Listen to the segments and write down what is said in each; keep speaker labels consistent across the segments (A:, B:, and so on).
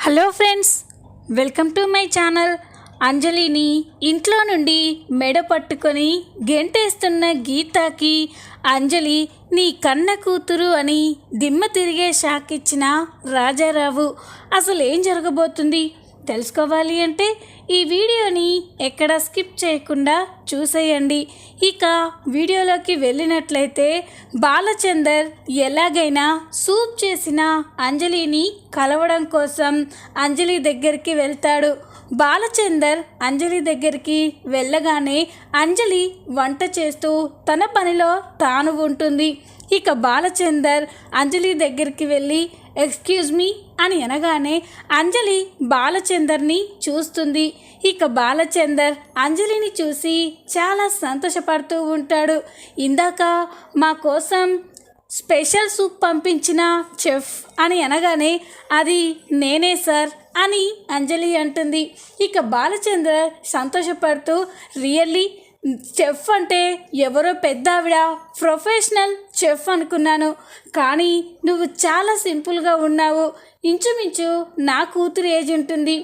A: Hello friends, welcome to my channel. అంజలిని ఇంట్లో నుండి మెడ పట్టుకొని గెంటేస్తున్న గీతాకి అంజలి నీ కన్న కూతురు అని దిమ్మ తిరిగే షాక్ ఇచ్చిన రాజారావు. అసలు ఏం జరగబోతుంది తెలుసుకోవాలి అంటే ఈ వీడియోని ఎక్కడ స్కిప్ చేయకుండా చూసేయండి. ఇక వీడియోలోకి వెళ్ళినట్లయితే బాలచందర్ ఎలాగైనా సూప్ చేసిన అంజలిని కలవడం కోసం అంజలి దగ్గరికి వెళ్తాడు. బాలచందర్ అంజలి దగ్గరికి వెళ్ళగానే అంజలి వంట చేస్తూ తన పనిలో తాను ఉంటుంది. ఇక బాలచందర్ అంజలి దగ్గరికి వెళ్ళి ఎక్స్క్యూజ్ మీ అని అనగానే అంజలి బాలచందర్ని చూస్తుంది. ఇక బాలచందర్ అంజలిని చూసి చాలా సంతోషపడుతూ ఉంటాడు. ఇందాక మా కోసం స్పెషల్ సూప్ పంపించిన చెఫ్ అని అనగానే అది నేనే సార్ అని అంజలి అంటుంది. ఇక బాలచందర్ సంతోషపడుతూ రియల్లీ చెఫ్ అంటే ఎవరో పెద్ద ఆవిడ ప్రొఫెషనల్ చెఫ్ అనుకున్నాను, కానీ నువ్వు చాలా సింపుల్గా ఉన్నావు. ఇంచుమించు నా కూతురు ఏజ్ ఉంటుంది.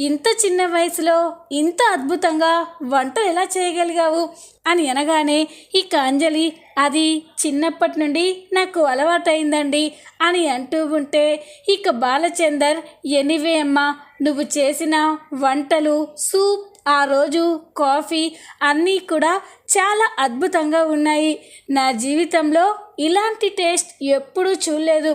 A: ఇంత చిన్న వయసులో ఇంత అద్భుతంగా వంట ఎలా చేయగలిగావు అని అనగానే ఇక అంజలి అది చిన్నప్పటి నుండి నాకు అలవాటైందండి అని అంటూ ఉంటే ఇక బాలచందర్ ఎనీవే అమ్మా, నువ్వు చేసిన వంటలు, సూప్, ఆ రోజు కాఫీ అన్నీ కూడా చాలా అద్భుతంగా ఉన్నాయి. నా జీవితంలో ఇలాంటి టేస్ట్ ఎప్పుడూ చూడలేదు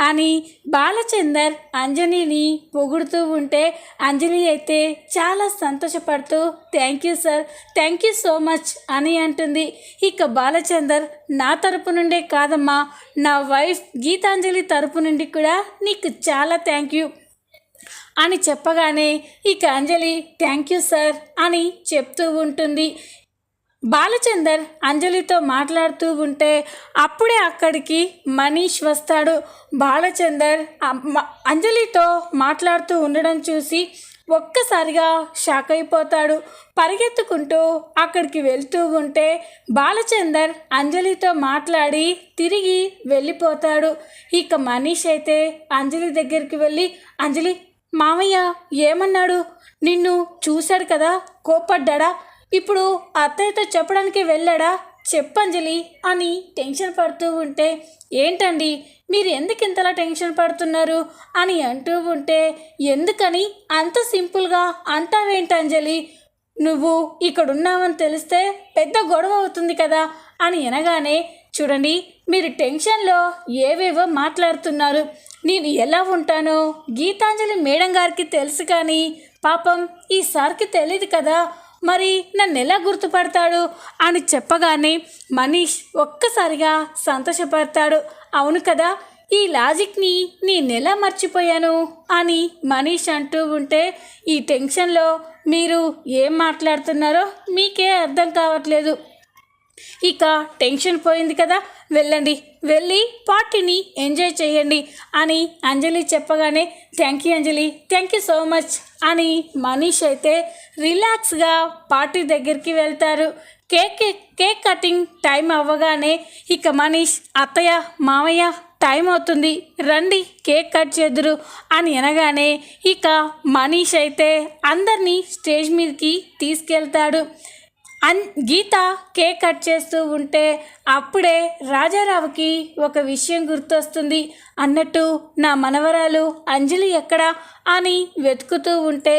A: అని బాలచందర్ అంజలిని పొగుడుతూ ఉంటే అంజలి అయితే చాలా సంతోషపడుతూ thank you sir, thank you so much అని అంటుంది. ఇక బాలచందర్ నా తరపు నుండే కాదమ్మా, నా వైఫ్ గీతాంజలి తరపు నుండి కూడా నీకు చాలా థ్యాంక్ యూ అని చెప్పగానే ఇక అంజలి థ్యాంక్ యూ సార్ అని చెప్తూ ఉంటుంది. బాలచందర్ అంజలితో మాట్లాడుతూ ఉంటే అప్పుడే అక్కడికి మనీష్ వస్తాడు. బాలచందర్ అంజలితో మాట్లాడుతూ ఉండడం చూసి ఒక్కసారిగా షాక్ అయిపోతాడు. పరిగెత్తుకుంటూ అక్కడికి వెళ్తూ ఉంటే బాలచందర్ అంజలితో మాట్లాడి తిరిగి వెళ్ళిపోతాడు. ఇక మనీష్ అయితే అంజలి దగ్గరికి వెళ్ళి అంజలి, మామయ్య ఏమన్నాడు? నిన్ను చూశాడు కదా, కోప్పడ్డా? ఇప్పుడు అత్తయ్యతో చెప్పడానికి వెళ్ళాడా? చెప్పంజలి అని టెన్షన్ పడుతూ ఉంటే ఏంటండి మీరు ఎందుకు ఇంతలా టెన్షన్ పడుతున్నారు అని అంటూ ఉంటే ఎందుకని అంత సింపుల్గా అంటావేంటంజలి? నువ్వు ఇక్కడున్నావని తెలిస్తే పెద్ద గొడవ అవుతుంది కదా అని అనగానే చూడండి, మీరు టెన్షన్లో ఏవేవో మాట్లాడుతున్నారు. నేను ఎలా ఉంటానో గీతాంజలి మేడం గారికి తెలుసు, కానీ పాపం ఈసారికి తెలియదు కదా, మరి నన్ను ఎలా గుర్తుపడతాడు అని చెప్పగానే మనీష్ ఒక్కసారిగా సంతోషపడతాడు. అవును కదా, ఈ లాజిక్ని నేనెలా మర్చిపోయాను అని మనీష్ అంటూ ఉంటే ఈ టెన్షన్లో మీరు ఏం మాట్లాడుతున్నారో మీకే అర్థం కావట్లేదు. ఇక టెన్షన్ పోయింది కదా, వెళ్ళండి, వెళ్ళి పార్టీని ఎంజాయ్ చేయండి అని అంజలి చెప్పగానే thank you Anjali, thank you so much అని మనీష్ అయితే రిలాక్స్గా పార్టీ దగ్గరికి వెళ్తారు. కేక్ కటింగ్ టైం అవ్వగానే ఇక మనీష్ అత్తయ్య, మామయ్య టైం అవుతుంది, రండి కేక్ కట్ చేద్దురు అని అనగానే ఇక మనీష్ అయితే అందరినీ స్టేజ్ మీదకి తీసుకెళ్తాడు. గీత కేక్ కట్ చేస్తూ ఉంటే అప్పుడే రాజారావుకి ఒక విషయం గుర్తొస్తుంది. అన్నట్టు నా మనవరాలు అంజలి ఎక్కడా అని వెతుకుతూ ఉంటే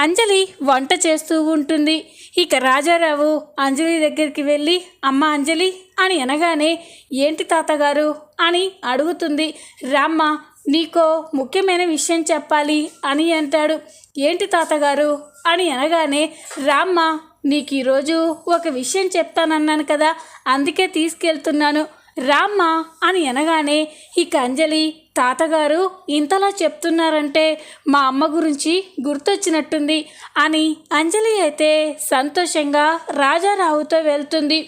A: అంజలి వంట చేస్తూ ఉంటుంది. ఇక రాజారావు అంజలి దగ్గరికి వెళ్ళి అమ్మ అంజలి అని అనగానే ఏంటి తాతగారు అని అడుగుతుంది. రామ్మ, నీకో ముఖ్యమైన విషయం చెప్పాలి అని అంటాడు. ఏంటి తాతగారు అని అనగానే రామ్మ, నీకు ఈరోజు ఒక విషయం చెప్తానన్నాను కదా, అందుకే తీసుకెళ్తున్నాను, రామ్మా అని అనగానే ఇక అంజలి తాతగారు ఇంతలా చెప్తున్నారంటే మా అమ్మ గురించి గుర్తొచ్చినట్టుంది అని అంజలి అయితే సంతోషంగా రాజారావుతో వెళ్తుంది.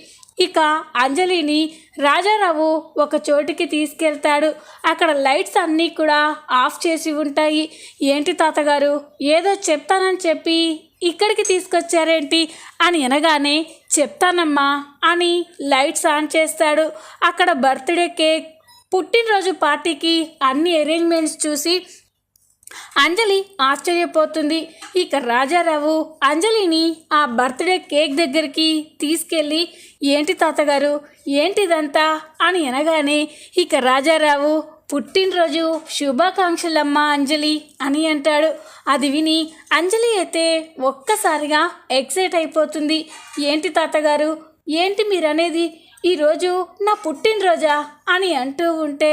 A: ఇక అంజలిని రాజారావు ఒక చోటికి తీసుకెళ్తాడు. అక్కడ లైట్స్ అన్నీ కూడా ఆఫ్ చేసి ఉంటాయి. ఏంటి తాతగారు, ఏదో చెప్తానని చెప్పి ఇక్కడికి తీసుకొచ్చారేంటి అని అనగానే చెప్తానమ్మా అని లైట్స్ ఆన్ చేస్తాడు. అక్కడ బర్త్డే కేక్, పుట్టినరోజు పార్టీకి అన్ని అరేంజ్మెంట్స్ చూసి అంజలి ఆశ్చర్యపోతుంది. ఇక రాజారావు అంజలిని ఆ బర్త్డే కేక్ దగ్గరికి తీసుకెళ్ళి, ఏంటి తాతగారు, ఏంటిదంతా అని అనగానే ఇక రాజారావు, పుట్టినరోజు శుభాకాంక్షలమ్మా అంజలి అని అంటాడు. అది విని అంజలి అయితే ఒక్కసారిగా ఎక్సైట్ అయిపోతుంది. ఏంటి తాతగారు, ఏంటి మీరనేది, ఈరోజు నా పుట్టినరోజా అని అంటూ ఉంటే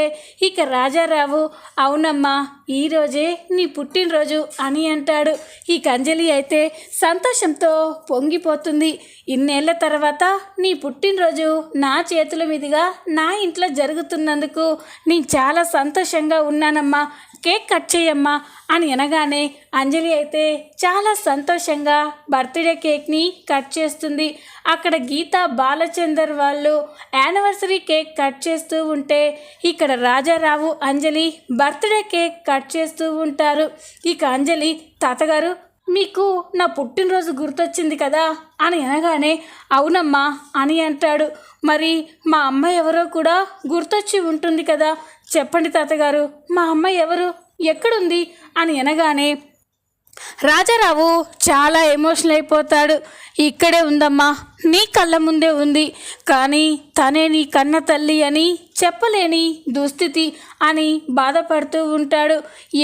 A: ఇక రాజారావు, అవునమ్మా ఈరోజే నీ పుట్టినరోజు అని అంటాడు. ఇక అంజలి అయితే సంతోషంతో పొంగిపోతుంది. ఇన్నేళ్ల తర్వాత నీ పుట్టినరోజు నా చేతుల మీదుగా నా ఇంట్లో జరుగుతున్నందుకు నేను చాలా సంతోషంగా ఉన్నానమ్మా, కేక్ కట్ చేయమ్మా అని అనగానే అంజలి అయితే చాలా సంతోషంగా బర్త్డే కేక్ని కట్ చేస్తుంది. అక్కడ గీత బాలచందర్ వాళ్ళు యానివర్సరీ కేక్ కట్ చేస్తూ ఉంటే ఇక్కడ రాజారావు అంజలి బర్త్డే కేక్ కట్ చేస్తూ ఉంటారు. ఇక అంజలి, తాతగారు మీకు నా పుట్టినరోజు గుర్తొచ్చింది కదా అని అనగానే అవునమ్మా అని అంటాడు. మరి మా అమ్మ ఎవరో కూడా గుర్తొచ్చి ఉంటుంది కదా, చెప్పండి తాతగారు, మా అమ్మ ఎవరు, ఎక్కడుంది అని అనగానే రాజారావు చాలా ఎమోషనల్ అయిపోతాడు. ఇక్కడే ఉందమ్మా, నీ కళ్ళ ముందే ఉంది, కానీ తనే నీ కన్న తల్లి అని చెప్పలేని దుస్థితి అని బాధపడుతూ ఉంటాడు.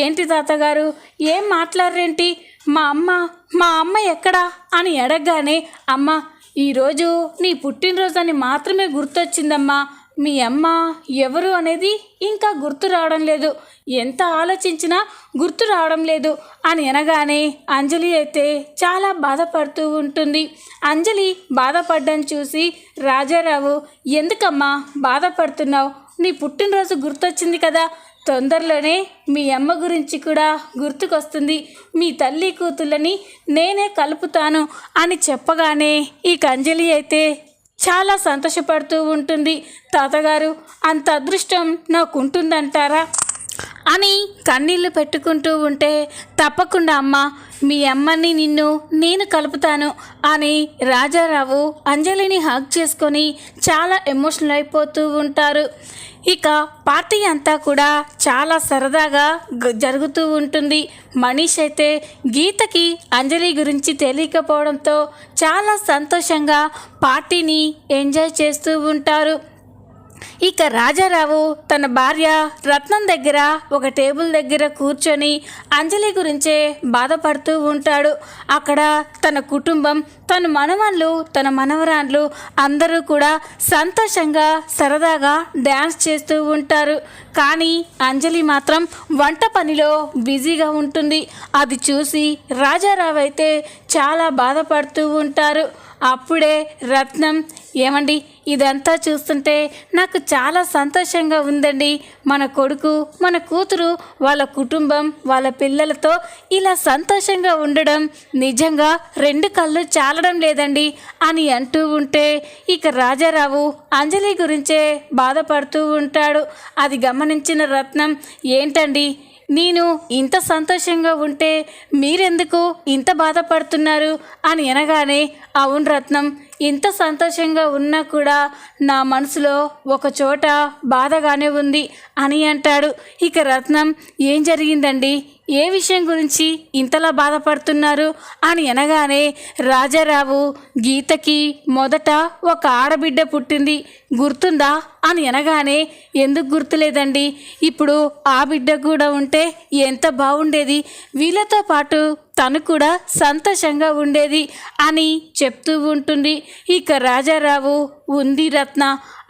A: ఏంటి తాతగారు, ఏం మాట్లాడరేంటి, మా అమ్మ ఎక్కడా అని అడగగానే, అమ్మ ఈరోజు నీ పుట్టినరోజు అని మాత్రమే గుర్తొచ్చిందమ్మా, మీ అమ్మ ఎవరు అనేది ఇంకా గుర్తు రావడం లేదు, ఎంత ఆలోచించినా గుర్తు రావడం లేదు అని అనగానే అంజలి అయితే చాలా బాధపడుతూ ఉంటుంది. అంజలి బాధపడ్డం చూసి రాజారావు, ఎందుకమ్మా బాధపడుతున్నావు, నీ పుట్టినరోజు గుర్తొచ్చింది కదా, తొందరలోనే మీ అమ్మ గురించి కూడా గుర్తుకొస్తుంది, మీ తల్లి కూతుళ్ళని నేనే కలుపుతాను అని చెప్పగానే ఈ అంజలి అయితే చాలా సంతోషపడుతూ ఉంటుంది. తాతగారు అంత అదృష్టం నాకుంటుందంటారా అని కన్నీళ్లు పెట్టుకుంటూ ఉంటే, తప్పకుండా అమ్మ, మీ అమ్మని నిన్ను నేను కలుపుతాను అని రాజారావు అంజలిని హగ్ చేసుకొని చాలా ఎమోషనల్ అయిపోతూ ఉంటారు. ఇక పార్టీ అంతా కూడా చాలా సరదాగా జరుగుతూ ఉంటుంది. మనీష్ అయితే గీతకి అంజలి గురించి తెలియకపోవడంతో చాలా సంతోషంగా పార్టీని ఎంజాయ్ చేస్తూ ఉంటారు. ఇక రాజారావు తన భార్య రత్నం దగ్గర ఒక టేబుల్ దగ్గర కూర్చొని అంజలి గురించే బాధపడుతూ ఉంటాడు. అక్కడ తన కుటుంబం, తన మనవళ్ళు, తన మనవరాళ్ళు అందరూ కూడా సంతోషంగా సరదాగా డ్యాన్స్ చేస్తూ ఉంటారు. కానీ అంజలి మాత్రం వంట పనిలో బిజీగా ఉంటుంది. అది చూసి రాజారావు అయితే చాలా బాధపడుతూ ఉంటారు. అప్పుడే రత్నం, ఏమండి ఇదంతా చూస్తుంటే నాకు చాలా సంతోషంగా ఉందండి, మన కొడుకు మన కూతురు వాళ్ళ కుటుంబం వాళ్ళ పిల్లలతో ఇలా సంతోషంగా ఉండడం నిజంగా రెండు కళ్ళు చాలడం లేదండి అని అంటూ ఉంటే ఇక రాజారావు అంజలి గురించే బాధపడుతూ ఉంటాడు. అది గమనించిన రత్నం, ఏంటండి నేను ఇంత సంతోషంగా ఉంటే మీరెందుకు ఇంత బాధపడుతున్నారు అని అనగానే, అవును రత్నం, ఇంత సంతోషంగా ఉన్నా కూడా నా మనసులో ఒక చోట బాధగానే ఉంది అని అంటాడు. ఇక రత్నం, ఏం జరిగిందండి, ఏ విషయం గురించి ఇంతలా బాధపడుతున్నారు అని అనగానే రాజారావు, గీతకి మొదట ఒక ఆడబిడ్డ పుట్టింది గుర్తుందా అని అనగానే, ఎందుకు గుర్తులేదండి, ఇప్పుడు ఆ బిడ్డ కూడా ఉంటే ఎంత బాగుండేది, వీళ్ళతో పాటు తను కూడా సంతోషంగా ఉండేది అని చెప్తూ ఉంటుంది. ఇక రాజారావు, ఉంది రత్న,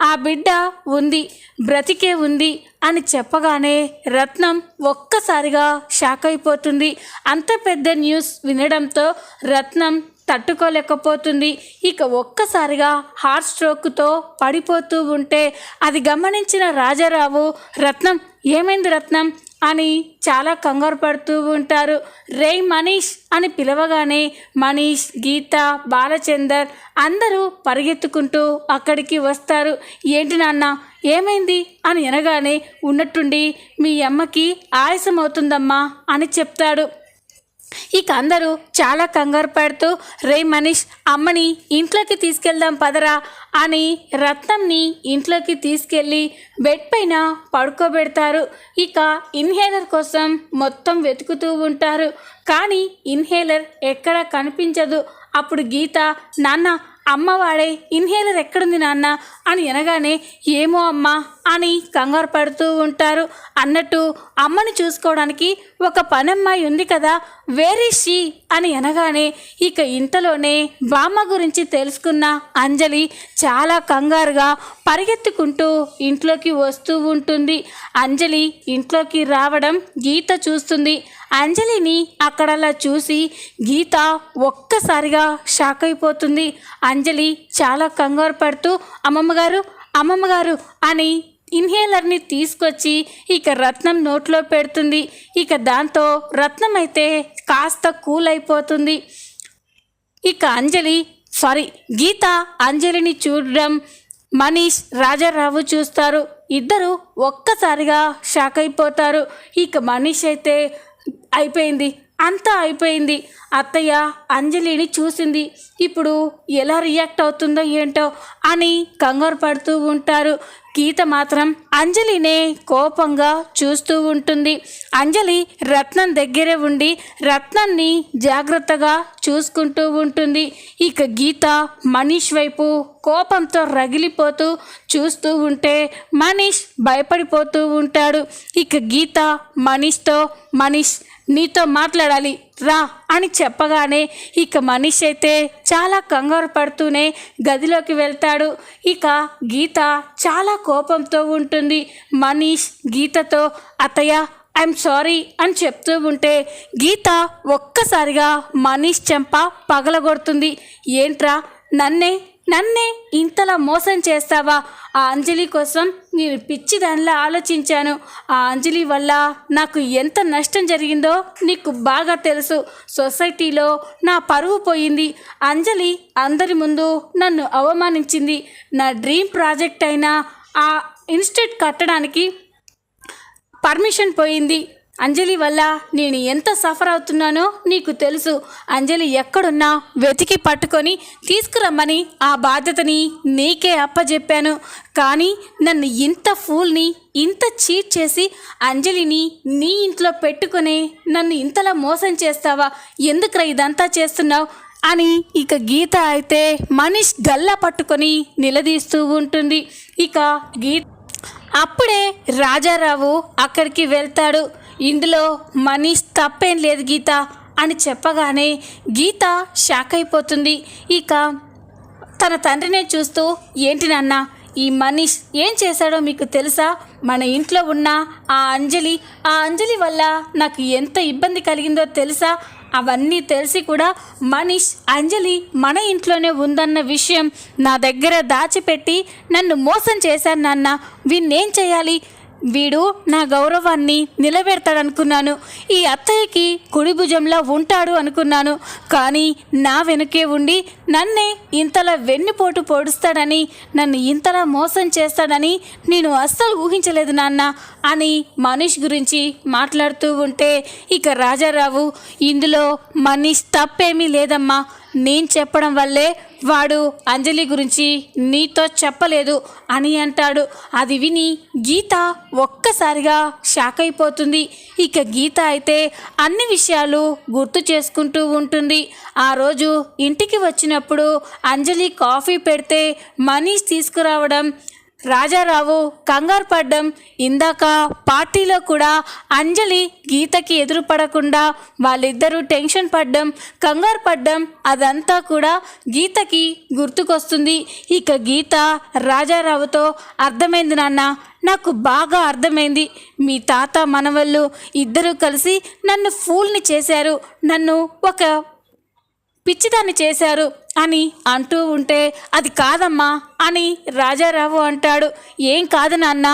A: ఆ బిడ్డ ఉంది, బ్రతికే ఉంది అని చెప్పగానే రత్నం ఒక్కసారిగా షాక్ అయిపోతుంది. అంత పెద్ద న్యూస్ వినడంతో రత్నం తట్టుకోలేకపోతుంది. ఇక ఒక్కసారిగా హార్ట్ స్ట్రోక్తో పడిపోతూ ఉంటే అది గమనించిన రాజారావు, రత్నం ఏమైంది రత్నం అని చాలా కంగారు పడుతూ ఉంటారు. రే మనీష్ అని పిలవగానే మనీష్, గీత, బాలచందర్ అందరూ పరిగెత్తుకుంటూ అక్కడికి వస్తారు. ఏంటి నాన్న ఏమైంది అని అనగానే, ఉన్నట్టుండి మీ అమ్మకి ఆయాసం అవుతుందమ్మా అని చెప్తాడు. ఇక అందరూ చాలా కంగారు పడుతూ రే మనీష్ అమ్మని ఇంట్లోకి తీసుకెళ్దాం పదరా అని రత్నంని ఇంట్లోకి తీసుకెళ్ళి బెడ్ పైన పడుకోబెడతారు. ఇక ఇన్హేలర్ కోసం మొత్తం వెతుకుతూ ఉంటారు. కానీ ఇన్హేలర్ ఎక్కడా కనిపించదు. అప్పుడు గీత నాన్న అమ్మ వాడే ఇన్హేలర్ ఎక్కడుంది నాన్న అని అనగానే ఏమో అమ్మా అని కంగారు పడుతూ ఉంటారు. అన్నట్టు అమ్మని చూసుకోవడానికి ఒక పనమ్మాయి ఉంది కదా, వేర్ ఈజ్ షీ అని అనగానే ఇక ఇంతలోనే బామ్మ గురించి తెలుసుకున్న అంజలి చాలా కంగారుగా పరిగెత్తుకుంటూ ఇంట్లోకి వస్తూ ఉంటుంది. అంజలి ఇంట్లోకి రావడం గీత చూస్తుంది. అంజలిని అక్కడలా చూసి గీత ఒక్కసారిగా షాక్ అయిపోతుంది. అంజలి చాలా కంగారు పడుతూ అమ్మమ్మగారు అని ఇన్హేలర్ని తీసుకొచ్చి ఇక రత్నం నోట్లో పెడుతుంది. ఇక దాంతో రత్నం అయితే కాస్త కూల్ అయిపోతుంది. ఇక గీత అంజలిని చూడడం మనీష్ రాజారావు చూస్తారు. ఇద్దరు ఒక్కసారిగా షాక్ అయిపోతారు. ఇక మనీష్ అయితే అంతా అయిపోయింది. అత్తయ్య అంజలిని చూసింది, ఇప్పుడు ఎలా రియాక్ట్ అవుతుందో ఏంటో అని కంగారు పడుతూ ఉంటారు. గీత మాత్రం అంజలినే కోపంగా చూస్తూ ఉంటుంది. అంజలి రత్నం దగ్గరే ఉండి రత్నాన్ని జాగ్రత్తగా చూసుకుంటూ ఉంటుంది. ఇక గీత మనీష్ వైపు కోపంతో రగిలిపోతూ చూస్తూ ఉంటే మనీష్ భయపడిపోతూ ఉంటాడు. ఇక గీత మనీష్ నీతో మాట్లాడాలి రా అని చెప్పగానే ఇక మనీష్ అయితే చాలా కంగారు పడుతూనే గదిలోకి వెళ్తాడు. ఇక గీత చాలా కోపంతో ఉంటుంది. మనీష్ గీతతో అత్తయ్య ఐఎమ్ సారీ అని చెప్తూ ఉంటే గీత ఒక్కసారిగా మనీష్ చెంప పగలగొడుతుంది. ఏంట్రా నన్నే ఇంతలా మోసం చేస్తావా? ఆ అంజలి కోసం నేను పిచ్చిదానిలా ఆలోచించాను. ఆ అంజలి వల్ల నాకు ఎంత నష్టం జరిగిందో నీకు బాగా తెలుసు. సొసైటీలో నా పరువు పోయింది. అంజలి అందరి ముందు నన్ను అవమానించింది. నా డ్రీమ్ ప్రాజెక్ట్ అయిన ఆ ఇన్స్టిట్యూట్ కట్టడానికి పర్మిషన్ పోయింది. అంజలి వల్ల నేను ఎంత సఫర్ అవుతున్నానో నీకు తెలుసు. అంజలి ఎక్కడున్నా వెతికి పట్టుకొని తీసుకురమ్మని ఆ బాధ్యతని నీకే అప్పచెప్పాను. కానీ నన్ను ఇంత ఫూల్ని ఇంత చీట్ చేసి అంజలిని నీ ఇంట్లో పెట్టుకొని నన్ను ఇంతలా మోసం చేస్తావా? ఎందుకురా ఇదంతా చేస్తున్నావు అని ఇక గీత అయితే మనీష్ గల్లా పట్టుకొని నిలదీస్తూ ఉంటుంది. ఇక అప్పుడే రాజారావు అక్కడికి వెళ్తాడు. ఇందులో మనీష్ తప్పేం లేదు గీత అని చెప్పగానే గీత షాక్ అయిపోతుంది. ఇక తన తండ్రినే చూస్తూ ఏంటి నాన్న ఈ మనీష్ ఏం చేశాడో మీకు తెలుసా? మన ఇంట్లో ఉన్న ఆ అంజలి వల్ల నాకు ఎంత ఇబ్బంది కలిగిందో తెలుసా? అవన్నీ తెలిసి కూడా మనీష్ అంజలి మన ఇంట్లోనే ఉందన్న విషయం నా దగ్గర దాచిపెట్టి నన్ను మోసం చేశాను నాన్న. వీణ్ణేం చేయాలి? వీడు నా గౌరవాన్ని నిలబెడతాడనుకున్నాను. ఈ అత్తయ్యకి కుడి భుజంలో ఉంటాడు అనుకున్నాను. కానీ నా వెనుకే ఉండి నన్నే ఇంతలా వెన్నుపోటు పొడుస్తాడని, నన్ను ఇంతలా మోసం చేస్తాడని నేను అస్సలు ఊహించలేదు నాన్న అని మనీష్ గురించి మాట్లాడుతూ ఉంటే ఇక రాజారావు ఇందులో మనీష్ తప్పేమీ లేదమ్మా, నేను చెప్పడం వల్లే వాడు అంజలి గురించి నీతో చెప్పలేదు అని అంటాడు. అది విని గీత ఒక్కసారిగా షాక్ అయిపోతుంది. ఇక గీత అయితే అన్ని విషయాలు గుర్తు చేసుకుంటూ ఉంటుంది. ఆ రోజు ఇంటికి వచ్చినప్పుడు అంజలి కాఫీ పెడితే మనీష్ తీసుకురావడం, రాజారావు కంగారు పడ్డం, ఇందాక పార్టీలో కూడా అంజలి గీతకి ఎదురుపడకుండా వాళ్ళిద్దరూ టెన్షన్ పడ్డం, కంగారు పడ్డం, అదంతా కూడా గీతకి గుర్తుకొస్తుంది. ఇక గీత రాజారావుతో అర్థమైంది నాన్న, నాకు బాగా అర్థమైంది. మీ తాత మనవళ్ళు ఇద్దరూ కలిసి నన్ను ఫూల్ని చేశారు, నన్ను ఒక పిచ్చిదాన్ని చేశారు అని అంటూ ఉంటే అది కాదమ్మా అని రాజారావు అంటాడు. ఏం కాదు నాన్న,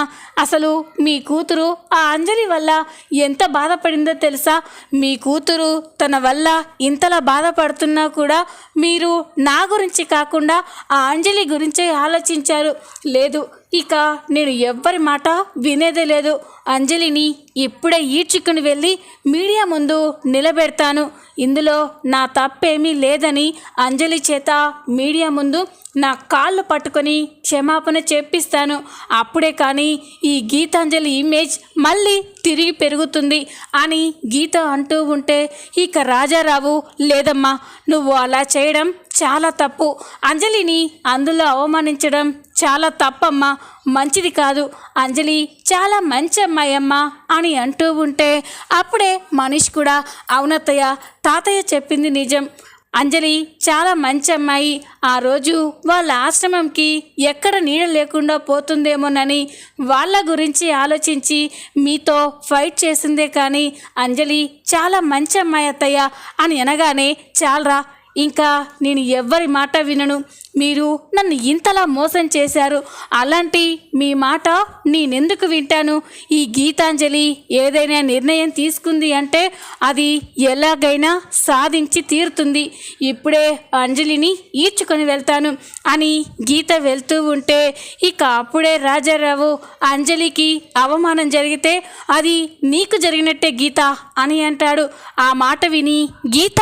A: అసలు మీ కూతురు ఆ అంజలి వల్ల ఎంత బాధపడిందో తెలుసా? మీ కూతురు తన వల్ల ఇంతలా బాధపడుతున్నా కూడా మీరు నా గురించి కాకుండా ఆ అంజలి గురించే ఆలోచించారు. లేదు, ఇక నేను ఎవ్వరి మాట వినేదే లేదు. అంజలిని ఇప్పుడే ఈడ్చుకుని వెళ్ళి మీడియా ముందు నిలబెడతాను. ఇందులో నా తప్పేమీ లేదని అంజలి చేత మీడియా ముందు నా కాళ్ళు పట్టుకొని క్షమాపణ చెప్పిస్తాను. అప్పుడే కానీ ఈ గీతాంజలి ఇమేజ్ మళ్ళీ తిరిగి పెరుగుతుంది అని గీత అంటూ ఉంటే ఇక రాజారావు, లేదమ్మా, నువ్వు అలా చేయడం చాలా తప్పు. అంజలిని అందులో అవమానించడం చాలా తప్పమ్మా, మంచిది కాదు. అంజలి చాలా మంచి అమ్మాయి అమ్మా అని అంటూ ఉంటే అప్పుడే మనీష్ కూడా, అవునత్తయ్య, తాతయ్య చెప్పింది నిజం. అంజలి చాలా మంచి అమ్మాయి. ఆ రోజు వాళ్ళ ఆశ్రమంకి ఎక్కడ నీడ లేకుండా పోతుందేమోనని వాళ్ళ గురించి ఆలోచించి మీతో ఫైట్ చేసిందే కానీ అంజలి చాలా మంచి అమ్మాయి అత్తయ్య అని అనగానే, చాలరా, ఇంకా నేను ఎవ్వరి మాట వినను. మీరు నన్ను ఇంతలా మోసం చేశారు. అలాంటి మీ మాట నేనెందుకు వింటాను? ఈ గీతాంజలి ఏదైనా నిర్ణయం తీసుకుంది అంటే అది ఎలాగైనా సాధించి తీరుతుంది. ఇప్పుడే అంజలిని ఈడ్చుకొని వెళ్తాను అని గీత వెళ్తూ ఉంటే ఇక అప్పుడే రాజారావు, అంజలికి అవమానం జరిగితే అది నీకు జరిగినట్టే గీత అని అంటాడు. ఆ మాట విని గీత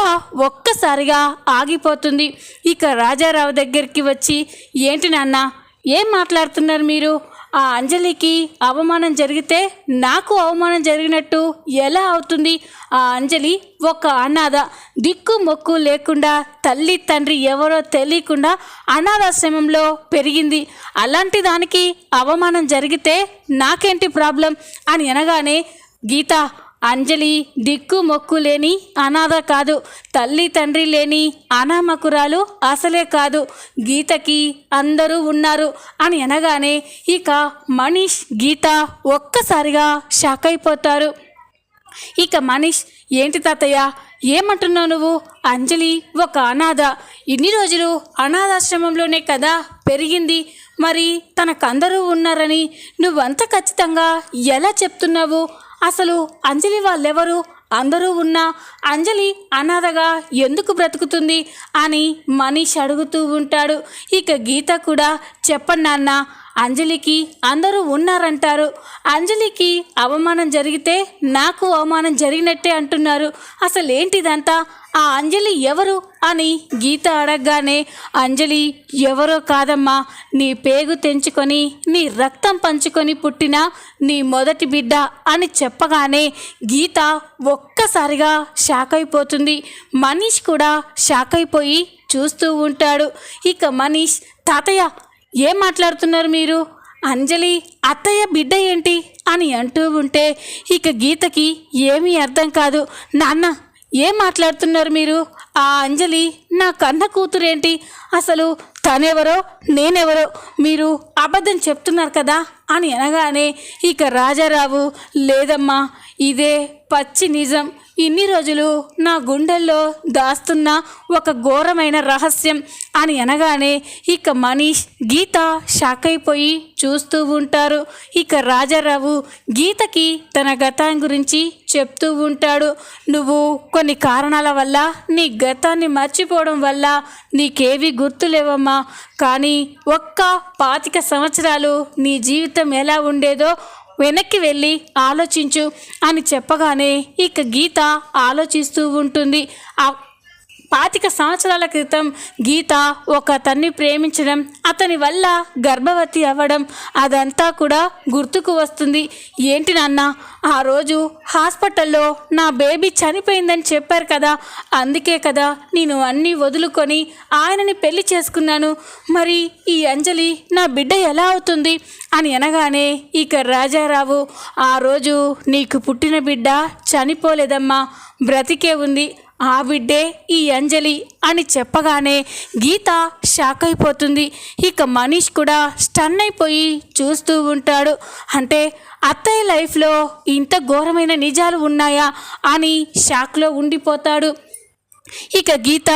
A: ఒక్కసారిగా ఆగిపోతుంది. ఇక రాజారావు దగ్గరికి వచ్చి, ఏంటి నాన్న, ఏం మాట్లాడుతున్నారు మీరు? ఆ అంజలికి అవమానం జరిగితే నాకు అవమానం జరిగినట్టు ఎలా అవుతుంది? ఆ అంజలి ఒక అనాథ, దిక్కు మొక్కు లేకుండా, తల్లి తండ్రి ఎవరో తెలియకుండా అనాథాశ్రమంలో పెరిగింది. అలాంటి దానికి అవమానం జరిగితే నాకేంటి ప్రాబ్లం అని అనగానే, గీత, అంజలి దిక్కు మొక్కు లేని అనాథ కాదు, తల్లి తండ్రి లేని అనామకురాలు అసలే కాదు. గీతకి అందరూ ఉన్నారు అని అనగానే ఇక మనీష్, గీత ఒక్కసారిగా షాక్ అయిపోతారు. ఇక మనీష్, ఏంటి తాతయ్య, ఏమంటున్నావు నువ్వు? అంజలి ఒక అనాథ, ఇన్ని రోజులు అనాథాశ్రమంలోనే కదా పెరిగింది. మరి తనకందరూ ఉన్నారని నువ్వంత ఖచ్చితంగా ఎలా చెప్తున్నావు? అసలు అంజలి వాళ్ళెవరు? అందరూ ఉన్నా అంజలి అనాథగా ఎందుకు బ్రతుకుతుంది అని మనీష్ అడుగుతూ ఉంటాడు. ఇక గీత కూడా, చెప్పండి నాన్న, అంజలికి అందరూ ఉన్నారంటారు. అంజలికి అవమానం జరిగితే నాకు అవమానం జరిగినట్టే అంటున్నారు. అసలు ఏంటిదంతా? ఆ అంజలి ఎవరు అని గీత అడగగానే, అంజలి ఎవరో కాదమ్మా, నీ పేగు తెంచుకొని నీ రక్తం పంచుకొని పుట్టిన నీ మొదటి బిడ్డ అని చెప్పగానే గీత ఒక్కసారిగా షాక్ అయిపోతుంది. మనీష్ కూడా షాక్ అయిపోయి చూస్తూ ఉంటాడు. ఇక మనీష్, తాతయ్య, ఏం మాట్లాడుతున్నారు మీరు? అంజలి అత్తయ్య బిడ్డ ఏంటి అని అంటూ ఉంటే ఇక గీతకి ఏమీ అర్థం కాదు. నాన్న, ఏం మాట్లాడుతున్నారు మీరు? ఆ అంజలి నా కన్న కూతురేంటి? అసలు తనెవరో నేనెవరో మీరు అబద్ధం చెప్తున్నారు కదా అని అనగానే ఇక రాజారావు, లేదమ్మా, ఇదే పచ్చి నిజం. ఇన్ని రోజులు నా గుండెల్లో దాస్తున్న ఒక ఘోరమైన రహస్యం అని అనగానే ఇక మనీష్, గీత షాక్ అయిపోయి చూస్తూ ఉంటారు. ఇక రాజారావు గీతకి తన గతం గురించి చెప్తూ ఉంటాడు. నువ్వు కొన్ని కారణాల వల్ల నీ గతాన్ని మర్చిపోవడం వల్ల నీకేవి గుర్తులేవమ్మా, కానీ ఒక్క 25 సంవత్సరాలు నీ జీవితం ఎలా ఉండేదో వెనక్కి వెళ్ళి ఆలోచించు అని చెప్పగానే ఇక గీత ఆలోచిస్తూ ఉంటుంది. 25 సంవత్సరాల క్రితం గీత ఒక అతన్ని ప్రేమించడం, అతని వల్ల గర్భవతి అవ్వడం, అదంతా కూడా గుర్తుకు వస్తుంది. ఏంటి నాన్న, ఆ రోజు హాస్పిటల్లో నా బేబీ చనిపోయిందని చెప్పారు కదా, అందుకే కదా నేను అన్నీ వదులుకొని ఆయనని పెళ్లి చేసుకున్నాను. మరి ఈ అంజలి నా బిడ్డ ఎలా అవుతుంది అని అనగానే ఇక రాజారావు, ఆ రోజు నీకు పుట్టిన బిడ్డ చనిపోలేదమ్మా, బ్రతికే ఉంది. ఆ బిడ్డే ఈ అంజలి అని చెప్పగానే గీత షాక్ అయిపోతుంది. ఇక మనీష్ కూడా స్టన్ అయిపోయి చూస్తూ ఉంటాడు. అంటే అత్తయ్య లైఫ్లో ఇంత ఘోరమైన నిజాలు ఉన్నాయా అని షాక్లో ఉండిపోతాడు. ఇక గీత,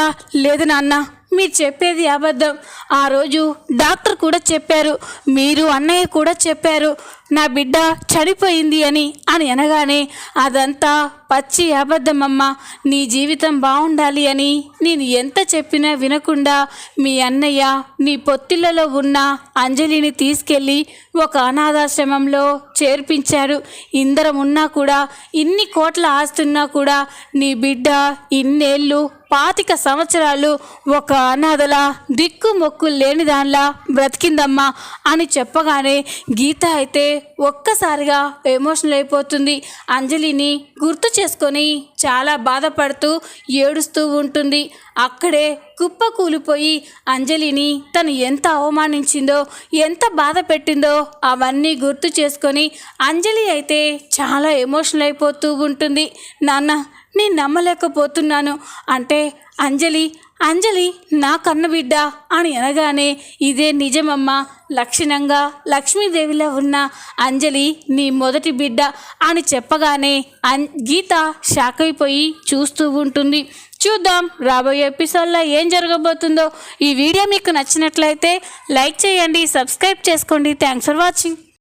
A: లేదు నాన్న, మీరు చెప్పేది అబద్ధం. ఆ రోజు డాక్టర్ కూడా చెప్పారు, మీరు అన్నయ్య కూడా చెప్పారు నా బిడ్డ చనిపోయింది అని అనగానే అదంతా పచ్చి అబద్ధమమ్మా. నీ జీవితం బాగుండాలి అని నేను ఎంత చెప్పినా వినకుండా మీ అన్నయ్య నీ పొత్తిళ్లలో ఉన్న అంజలిని తీసుకెళ్ళి ఒక అనాథాశ్రమంలో చేర్పించారు. ఇందరం ఉన్నా కూడా, ఇన్ని కోట్ల ఆస్తున్నా కూడా నీ బిడ్డ ఇన్నేళ్ళు 25 సంవత్సరాలు ఒక అనాథలా దిక్కు మొక్కు లేని దానిలా బ్రతికిందమ్మా అని చెప్పగానే గీత అయితే ఒక్కసారిగా ఎమోషనల్ అయిపోతుంది. అంజలిని గుర్తు చేసుకొని చాలా బాధపడుతూ ఏడుస్తూ ఉంటుంది. అక్కడే కుప్ప కూలిపోయి అంజలిని తను ఎంత అవమానించిందో, ఎంత బాధ పెట్టిందో అవన్నీ గుర్తు చేసుకొని అంజలి అయితే చాలా ఎమోషనల్ అయిపోతూ ఉంటుంది. నాన్న, నేను నమ్మలేకపోతున్నాను అంటే అంజలి నా కన్నబిడ్డ అని అనగానే ఇదే నిజమమ్మా. లక్షణంగా లక్ష్మీదేవిలో ఉన్న అంజలి నీ మొదటి బిడ్డ అని చెప్పగానే గీత షాక్ అయిపోయి చూస్తూ ఉంటుంది. చూద్దాం రాబోయే ఎపిసోడ్లో ఏం జరగబోతుందో. ఈ వీడియో మీకు నచ్చినట్లయితే లైక్ చేయండి, సబ్స్క్రైబ్ చేసుకోండి. Thanks for watching.